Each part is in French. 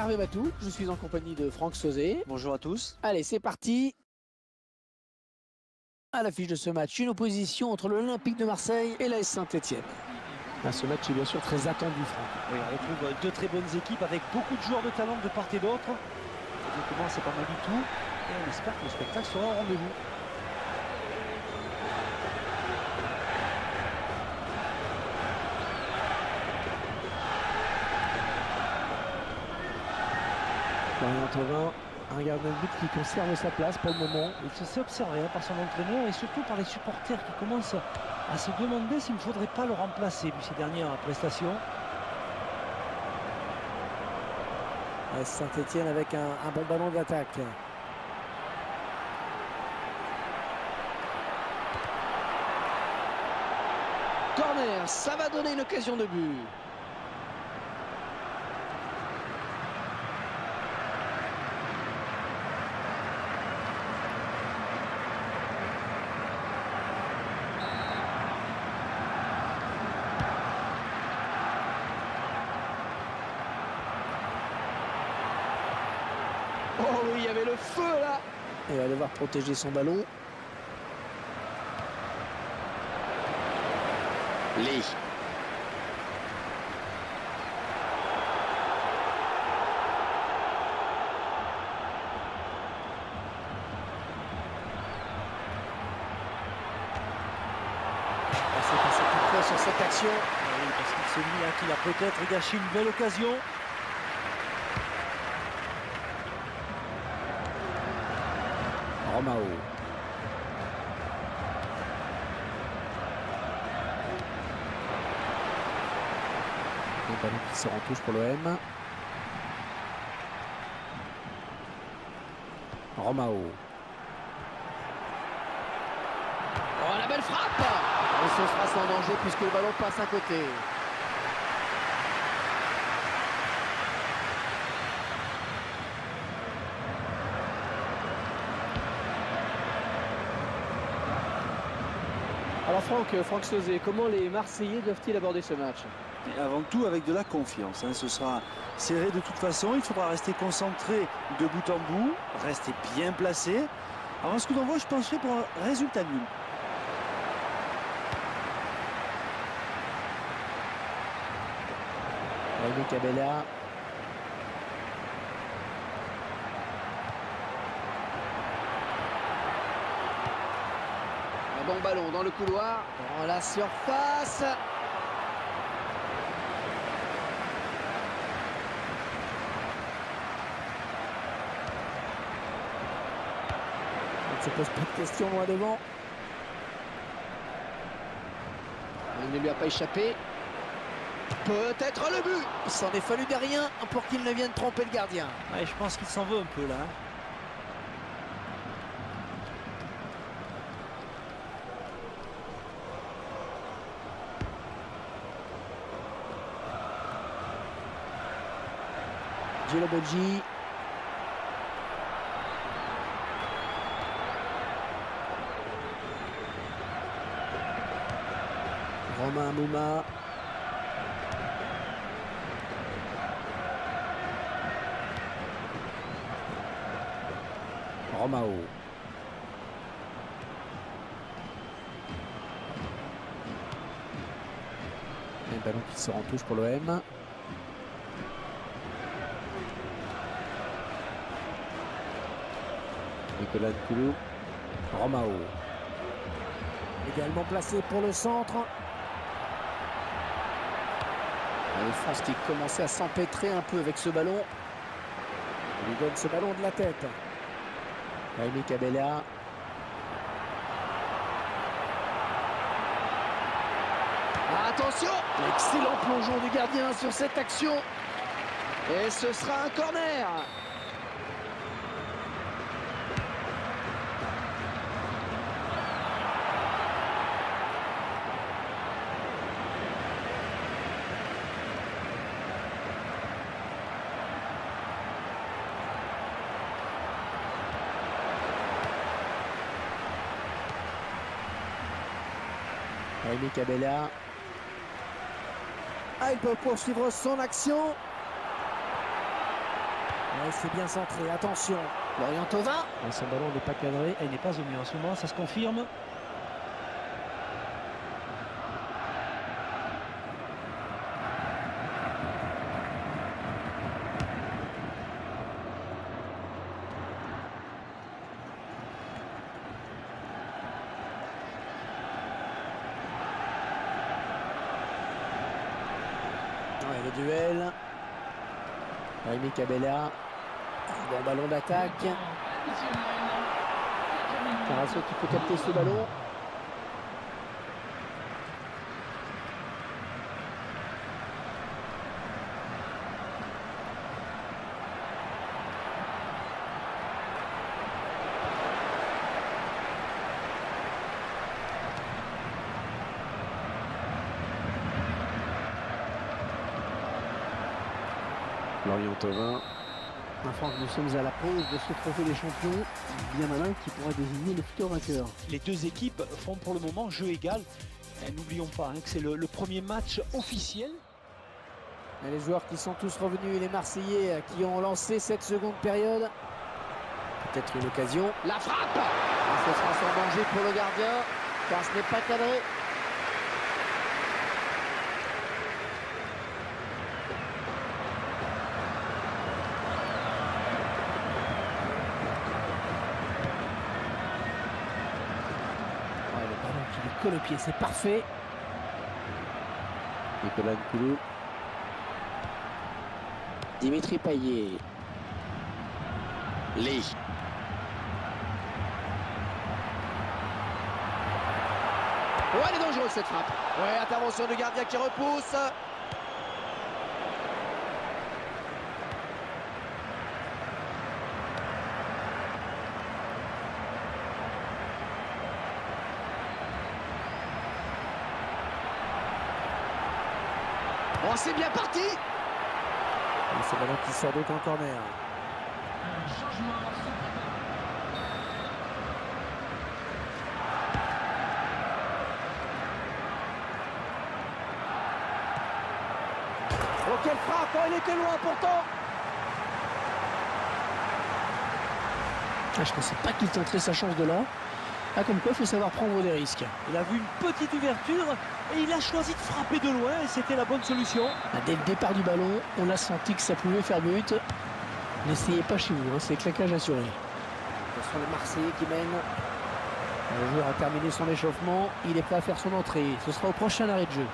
Hervé Matou, je suis en compagnie de Franck Sauzet. Bonjour à tous. Allez, c'est parti. À l'affiche de ce match, une opposition entre l'Olympique de Marseille et l'AS Saint-Etienne. Ce match est bien sûr très attendu, Franck. Oui, on retrouve deux très bonnes équipes avec beaucoup de joueurs de talent de part et d'autre. Exactement, c'est pas mal du tout. Et on espère que le spectacle sera au rendez-vous. Florian Thauvin, un gardien de but qui conserve sa place pour le moment. Il se fait observer par son entraîneur et surtout par les supporters qui commencent à se demander s'il ne faudrait pas le remplacer vu ses dernières prestations. Saint-Etienne avec un bon ballon d'attaque. Corner, ça va donner une occasion de but. Oh oui, il y avait le feu là. Et il va devoir protéger son ballon. Lee. C'est passé tout près sur cette action. Oui, parce qu'il se dit qu'il a peut-être gâché une belle occasion. Romao. Le ballon qui sort en touche pour l'OM. Romao. Oh, la belle frappe! Et ce sera sans danger puisque le ballon passe à côté. Alors Franck Sauzet, comment les Marseillais doivent-ils aborder ce match? Et avant tout avec de la confiance. Ce sera serré de toute façon. Il faudra rester concentré de bout en bout, rester bien placé. Avant ce coup d'envoi, je penserais pour un résultat nul. Jaime Cabella. Un bon ballon dans le couloir, dans la surface. Il ne se pose pas de questions loin devant. Il ne lui a pas échappé. Peut-être le but. Il s'en est fallu de rien pour qu'il ne vienne tromper le gardien. Ouais, je pense qu'il s'en veut un peu là. Djilobodji. Romain Mouma. Romao. Un ballon qui sort en touche pour l'OM. Nicolas Nkoulou. Romao. Également placé pour le centre. Et France qui commençait à s'empêtrer un peu avec ce ballon. Il lui donne ce ballon de la tête. Jaime Cabella. Attention! Excellent plongeon du gardien sur cette action. Et ce sera un corner. Jaime Cabella. Ah, il peut poursuivre son action. Ouais, c'est bien centré, attention. Lorient Thauvin. Et son ballon n'est pas cadré, elle n'est pas au mieux en ce moment, ça se confirme. Ouais, le duel. Rémi Cabella. Bon ballon d'attaque. Carasso qui peut capter ce ballon. Lorient Thauvin. Franck, nous sommes à la pause de ce trophée des champions. Bien malin qui pourra désigner le futur vainqueur. Les deux équipes font pour le moment jeu égal. N'oublions pas que c'est le premier match officiel. Et les joueurs qui sont tous revenus et les Marseillais qui ont lancé cette seconde période. Peut-être une occasion. La frappe. Et ce sera sans danger pour le gardien car ce n'est pas cadré. Qui lui colle au pied, c'est parfait. Nicolas Nkoulou. Dimitri Payet. Lee. Oh, elle est dangereuse cette frappe. Ouais, intervention du gardien qui repousse. Oh, c'est bien parti. Et c'est ballon qui sort donc en corner. Oh, quelle frappe. Oh, il était loin pourtant. Je ne pensais pas qu'il tenterait sa chance de là. Ah, comme quoi, il faut savoir prendre des risques. Il a vu une petite ouverture et il a choisi de frapper de loin et c'était la bonne solution. Dès le départ du ballon, on a senti que ça pouvait faire but. N'essayez pas chez vous, c'est claquage assuré. Ce sont les Marseillais qui mènent. Le joueur a terminé son échauffement, il est prêt à faire son entrée. Ce sera au prochain arrêt de jeu.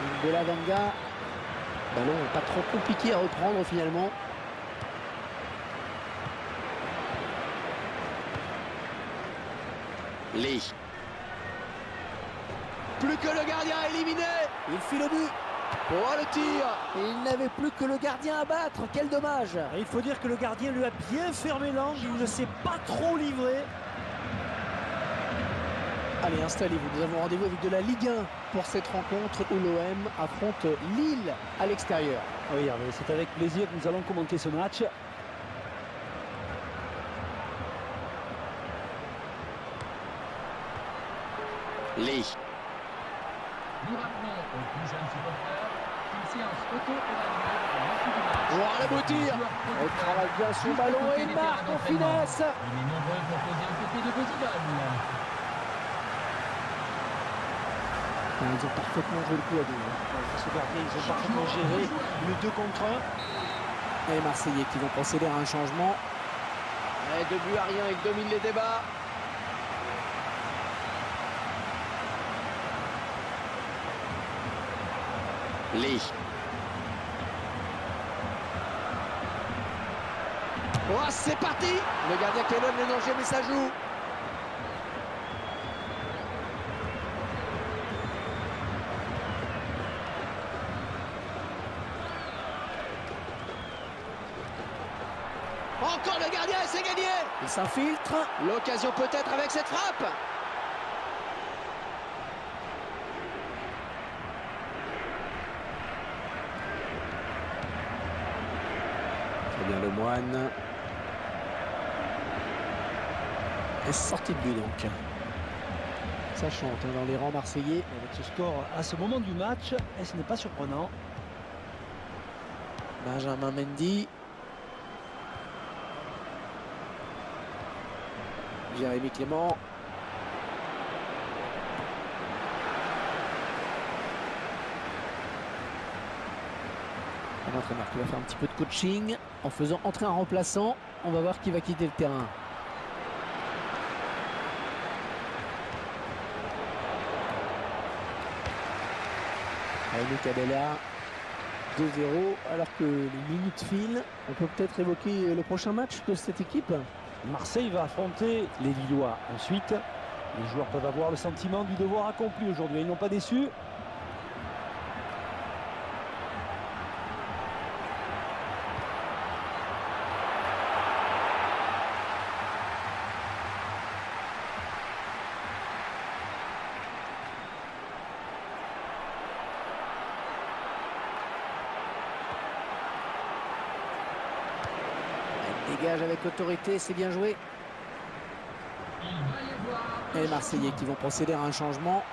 Une Bella Venga. Ballon pas trop compliqué à reprendre finalement. Lee. Plus que le gardien éliminé. Il file au but. Oh, le tir. Il n'avait plus que le gardien à battre. Quel dommage. Et il faut dire que le gardien lui a bien fermé l'angle, il ne s'est pas trop livré. Allez, installez-vous. Nous avons rendez-vous avec de la Ligue 1 pour cette rencontre où l'OM affronte Lille à l'extérieur. Oui, c'est avec plaisir que nous allons commenter ce match. Lee. Nous rappelons aux plus jeunes supporters qu'une séance auto-évaluée est l'issue du match. Oh, le beau tir. Elle travaille bien son ballon et il marque en finesse. Il est nombreux pour poser aux côtés de vos idoles. Ils ont parfaitement joué le coup à deux. Ce gardien, ils ont parfaitement géré le 2 contre 1. Et les Marseillais qui vont procéder à un changement. Et 2 buts à rien, ils dominent les débats. Lee. Oh, c'est parti. Le gardien qui éloigne le danger, mais ça joue. Encore le gardien et c'est gagné. Il s'infiltre. L'occasion peut-être avec cette frappe. Fabien Lemoine. Et sortie de but donc. Ça chante dans les rangs marseillais. Avec ce score à ce moment du match, et ce n'est pas surprenant. Benjamin Mendy. Jérémy Clément. L'entraîneur qui va faire un petit peu de coaching en faisant entrer un remplaçant. On va voir qui va quitter le terrain. Allez, Cabella, 2-0. Alors que les minutes filent, on peut peut-être évoquer le prochain match de cette équipe. Marseille va affronter les Lillois. Ensuite, les joueurs peuvent avoir le sentiment du devoir accompli aujourd'hui. Ils n'ont pas déçu. Dégage avec autorité, c'est bien joué. Il va y avoir Et les Marseillais qui vont procéder à un changement.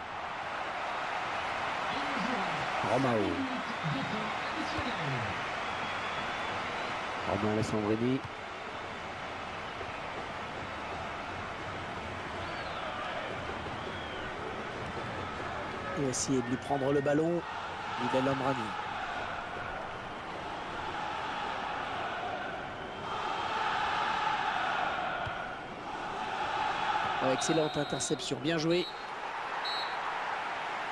Romao. Romain Alessandrini. Il va essayer de lui prendre le ballon. Miguel Amrani. Excellente interception, bien joué.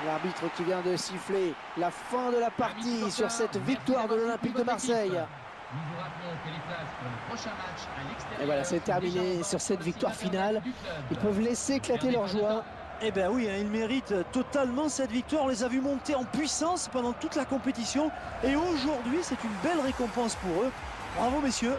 L'arbitre qui vient de siffler la fin de la partie sur cette victoire de l'Olympique de Marseille. Nous vous rappelons que les places pour le prochain match à l'extérieur. Et voilà, c'est terminé sur cette victoire finale. Ils peuvent laisser éclater leur joie. Eh bien oui, hein, ils méritent totalement cette victoire. On les a vus monter en puissance pendant toute la compétition. Et aujourd'hui, c'est une belle récompense pour eux. Bravo messieurs.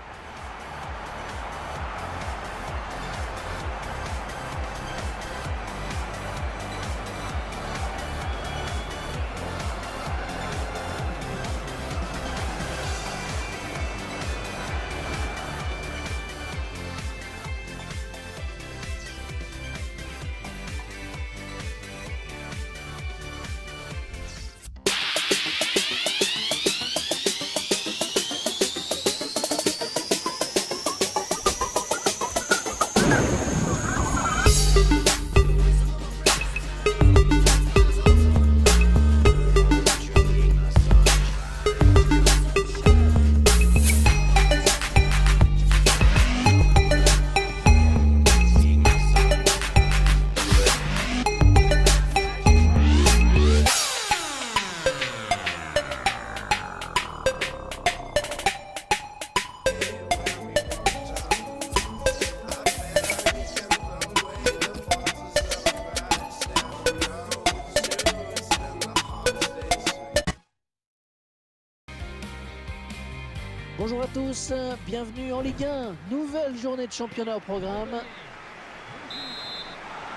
Bonjour à tous, bienvenue en Ligue 1. Nouvelle journée de championnat au programme.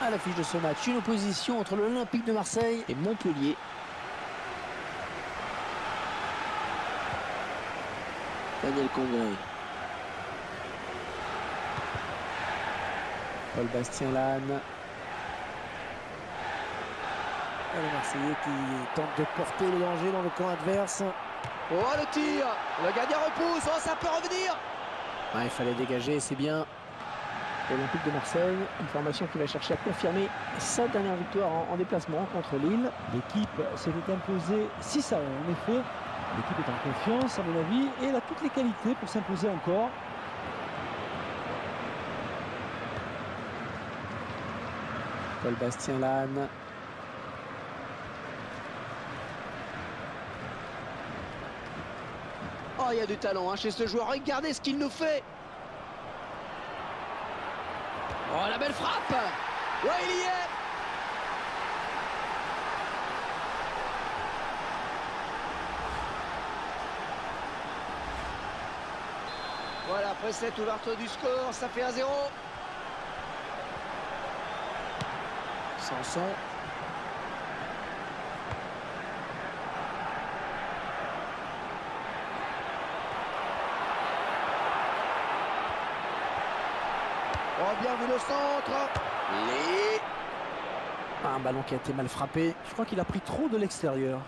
À l'affiche de ce match, une opposition entre l'Olympique de Marseille et Montpellier. Daniel Congré. Paul Bastien Lannes. Et les Marseillais qui tentent de porter le danger dans le camp adverse. Oh, le tir! Le gardien repousse, oh, ça peut revenir! Ouais, il fallait dégager, c'est bien. L'Olympique de Marseille, une formation qui va chercher à confirmer sa dernière victoire en déplacement contre Lille. L'équipe s'était imposée 6-1 en effet. L'équipe est en confiance à mon avis et elle a toutes les qualités pour s'imposer encore. Paul Bastien Lannes. Oh, il y a du talent hein, chez ce joueur. Regardez ce qu'il nous fait. Oh, la belle frappe. Ouais, il y est. Voilà, après cette ouverture du score, ça fait 1-0. Sanson. Oh, bien vu le centre. Un ballon qui a été mal frappé. Je crois qu'il a pris trop de l'extérieur.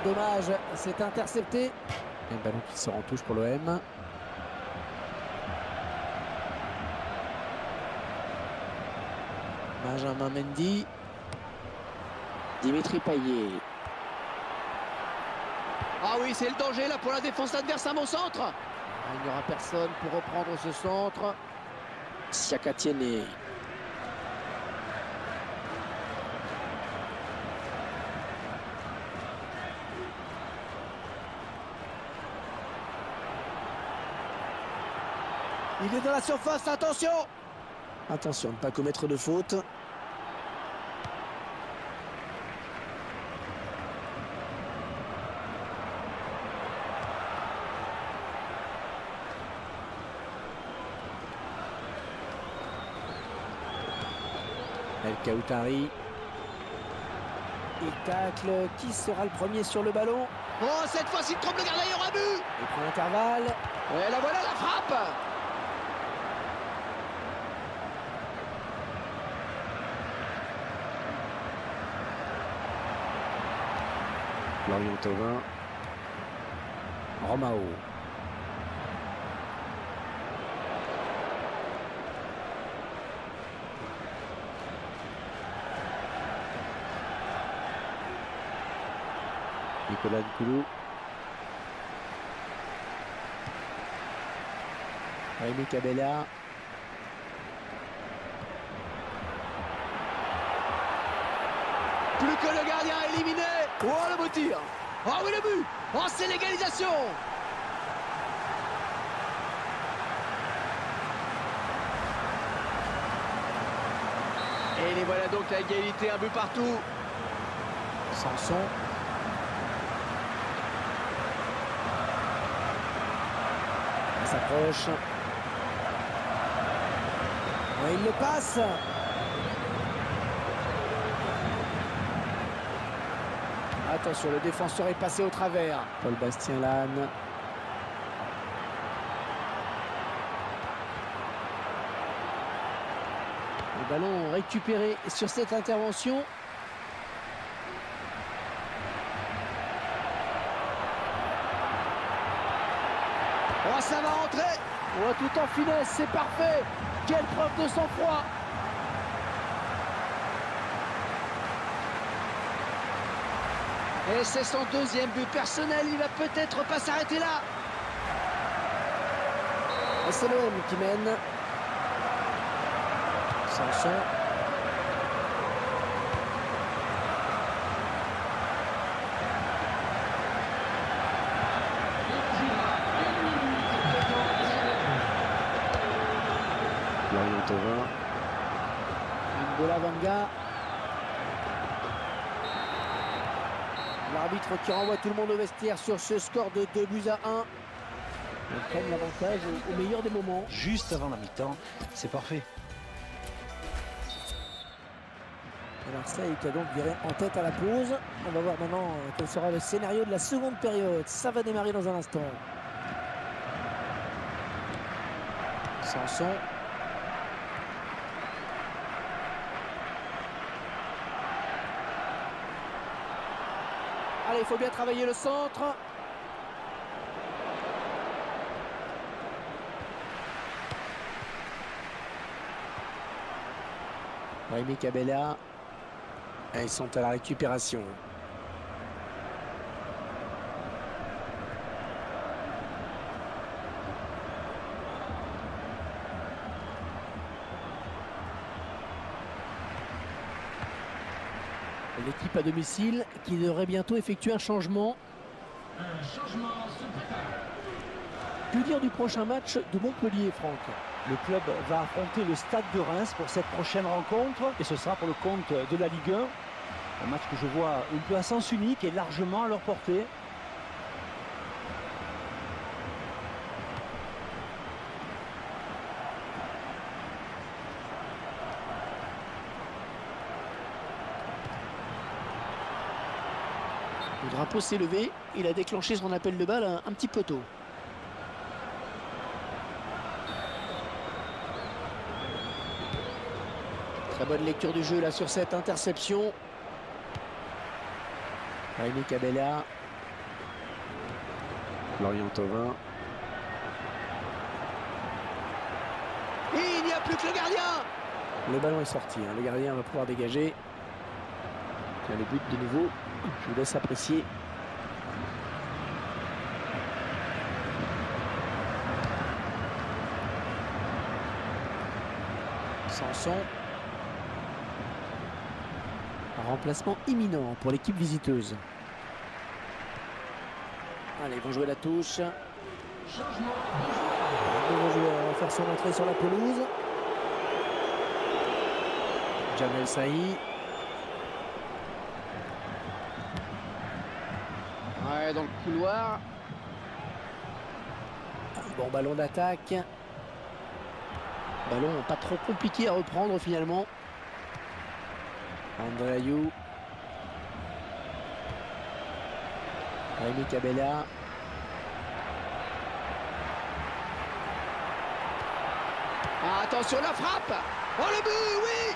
dommage, c'est intercepté. Un ballon qui sort en touche pour l'OM. Benjamin Mendy. Dimitri Payet. Ah oui, c'est le danger là pour la défense adverse à mon centre. Il n'y aura personne pour reprendre ce centre. Siaka Tiene. Il est dans la surface, attention! Attention, ne pas commettre de faute. El Kaoutari. Il tacle. Qui sera le premier sur le ballon? Oh, cette fois-ci, il trompe le gardien, il y aura but! Il prend l'intervalle. Et là voilà la frappe! Lorient Thauvin. Romao. Nicolas Nkoulou. Rémi Cabella. Plus que le gardien éliminé. Oh, le beau tir. Oh oui, le but. Oh, c'est l'égalisation. Et les voilà donc à égalité, un but partout. Sanson. Il s'approche. Ouais, il le passe. Attention, le défenseur est passé au travers. Paul Bastien Lannes. Le ballon récupéré sur cette intervention. Oh, ça va rentrer. Oh, tout en finesse, c'est parfait. Quelle preuve de sang-froid. Et c'est son deuxième but personnel, il va peut-être pas s'arrêter là. Et c'est l'OM qui mène. Sanson. Lorient Thauvin. N'Gola Vanga. L'arbitre qui renvoie tout le monde au vestiaire sur ce score de 2-1. On prend l'avantage au meilleur des moments. Juste avant la mi-temps, c'est parfait. Et Marseille qui a donc viré en tête à la pause. On va voir maintenant quel sera le scénario de la seconde période. Ça va démarrer dans un instant. Sanson. Allez, il faut bien travailler le centre. Rémi Cabella. Et ils sont à la récupération. L'équipe à domicile qui devrait bientôt effectuer un changement. Un changement se prépare. Que dire du prochain match de Montpellier, Franck? Le club va affronter le Stade de Reims pour cette prochaine rencontre et ce sera pour le compte de la Ligue 1. Un match que je vois un peu à sens unique et largement à leur portée. Le drapeau s'est levé. Il a déclenché son appel de balle un petit peu tôt. Très bonne lecture du jeu là sur cette interception. Rémi Cabella. Florian Thauvin. Et il n'y a plus que le gardien. Le ballon est sorti, hein. Le gardien va pouvoir dégager. Il y a le but de nouveau. Je vous laisse apprécier. Sanson. Un remplacement imminent pour l'équipe visiteuse. Allez, ils vont jouer la touche. Un nouveau joueur va faire son entrée sur la pelouse. Jamel Saï. Ouais, dans le couloir. Un bon ballon d'attaque. Ballon pas trop compliqué à reprendre finalement. André Ayou. Rémi Cabella. Ah, attention la frappe. Oh le but, oui.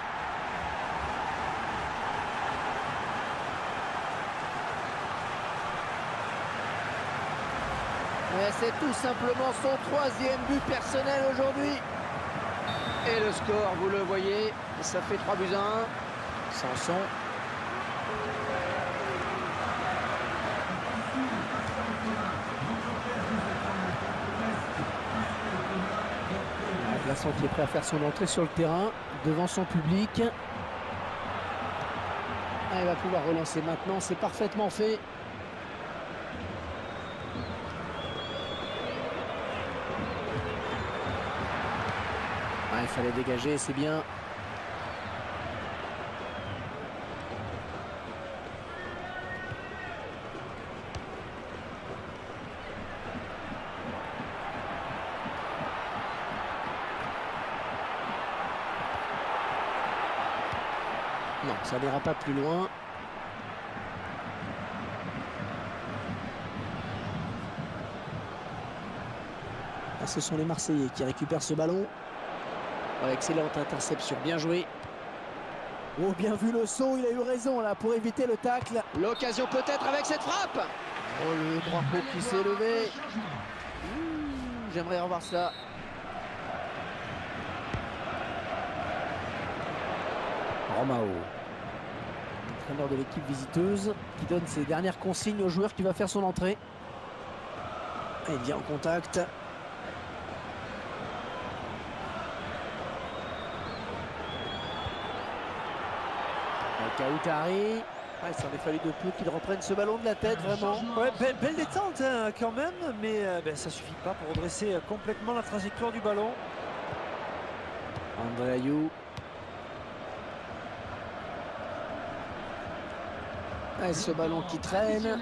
C'est tout simplement son 3e but personnel aujourd'hui. Et le score, vous le voyez, ça fait 3-1. Sanson. Vincent qui est prêt à faire son entrée sur le terrain devant son public. Ah, il va pouvoir relancer maintenant, c'est parfaitement fait. Ah, il fallait dégager, c'est bien. Non, ça n'ira pas plus loin. Ah, ce sont les Marseillais qui récupèrent ce ballon. Oh, excellente interception, bien joué. Oh, bien vu le saut, il a eu raison là pour éviter le tacle. L'occasion peut-être avec cette frappe. Oh, le drapeau qui s'est levé. J'aimerais revoir ça. Romao, l'entraîneur de l'équipe visiteuse, qui donne ses dernières consignes au joueur qui va faire son entrée. Et il vient en contact. Kaoutari. Ah, il s'en est fallu de peu qu'il reprenne ce ballon de la tête, vraiment. Ouais, belle détente hein, quand même, mais ça suffit pas pour redresser complètement la trajectoire du ballon. André Ayou. Et ce ballon qui traîne.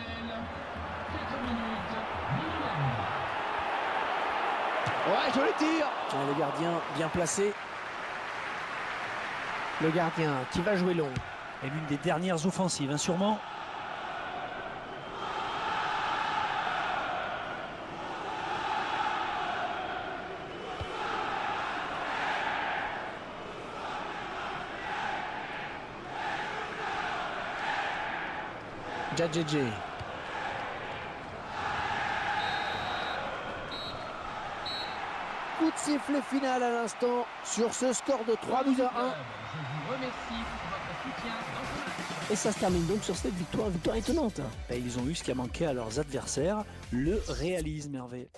Ouais, joli tir. Le gardien bien placé. Le gardien qui va jouer long. Et l'une des dernières offensives, hein, sûrement. Djadjedje. Coup de sifflet final à l'instant sur ce score de 3-1. Je vous remercie pour votre soutien dans ce match. Et ça se termine donc sur cette victoire étonnante. Et ils ont eu ce qui a manqué à leurs adversaires, le réalisme, Hervé.